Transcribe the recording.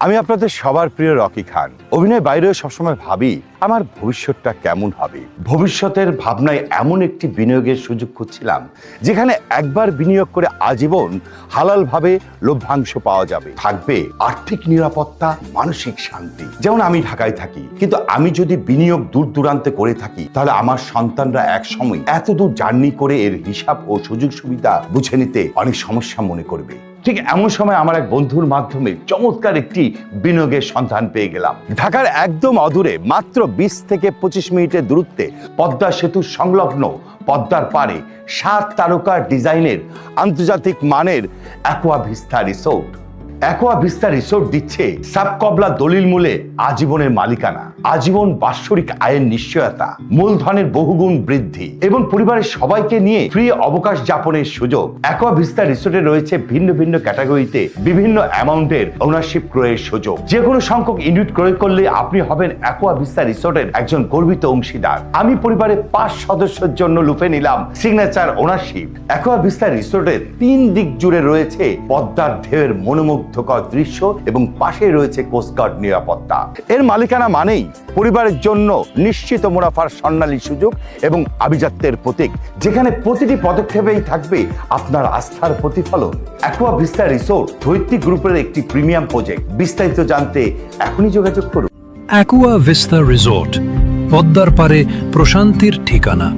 আমি আপনাদের সবার প্রিয় রকি খান। অভিনয় বাইরেও সবসময় ভাবি আমার ভবিষ্যৎটা কেমন হবে। ভবিষ্যতের ভাবনায় এমন একটি বিনিয়োগের সুযোগ খুঁজছিলাম যেখানে একবার বিনিয়োগ করে আজীবন হালালভাবে লভ্যাংশ পাওয়া যাবে, থাকবে আর্থিক নিরাপত্তা, মানসিক শান্তি। যেমন আমি ঢাকায় থাকি, কিন্তু আমি যদি বিনিয়োগ দূর দূরান্তে করে থাকি তাহলে আমার সন্তানরা এক সময় এত দূর জার্নি করে এর হিসাব ও সুযোগ সুবিধা বুঝে নিতে অনেক সমস্যা মনে করবে। ঠিক এমন সময় আমার এক বন্ধুর মাধ্যমে চমৎকার একটি বিনিয়োগের সন্ধান পেয়ে গেলাম। ঢাকার একদম অদূরে মাত্র 20 থেকে 25 মিনিটের দূরত্বে পদ্মা সেতু সংলগ্ন পদ্মার পাড়ে 7 তারকার ডিজাইনের আন্তর্জাতিক মানের aqua vista resort. Aqua vista resort দিচ্ছে সাবকবলা দলিল মূলে আজীবনের মালিকানা, আজীবন বাৎসরিক আয়ের নিশ্চয়তা, মূলধনের বহুগুণ বৃদ্ধি এবং পরিবারের সবাইকে নিয়ে ফ্রি অবকাশ যাপনের সুযোগ। অ্যাকোয়া ভিস্তা রিসোর্টে রয়েছে ভিন্ন ভিন্ন ক্যাটাগরিতে বিভিন্ন অ্যামাউন্টের ওনারশিপ ক্রয়ের সুযোগ। যে কোনো সংখ্যক ইউনিট ক্রয় করলে আপনি হবেন অ্যাকোয়া ভিস্তা রিসোর্টের একজন গর্বিত অংশীদার। আমি পরিবারের 5 সদস্যের জন্য লুফে নিলাম সিগনেচার ওনারশিপ। অ্যাকোয়া ভিস্তা রিসোর্টের 3 দিক জুড়ে রয়েছে পদ্মার ঢেউয়ের মনোমুগ্ধকর দৃশ্য এবং পাশে রয়েছে কোস্টগার্ড নিরাপত্তা। এর মালিকানা মানেই পরিবারের জন্য নিশ্চিত মুনাফার স্বর্ণালী সুযোগ এবং আভিজাত্যের প্রতীক, যেখানে প্রতিটি পদক্ষেপেই থাকবে আপনার আস্থার প্রতিফলন। অ্যাকোয়া ভিস্তা রিসোর্ট ধৈর্য গ্রুপের একটি প্রিমিয়াম প্রজেক্ট। বিস্তারিত জানতে এখনই যোগাযোগ করুন। অ্যাকোয়া ভিস্তা রিসোর্ট, পদ্মার পারে প্রশান্তির ঠিকানা।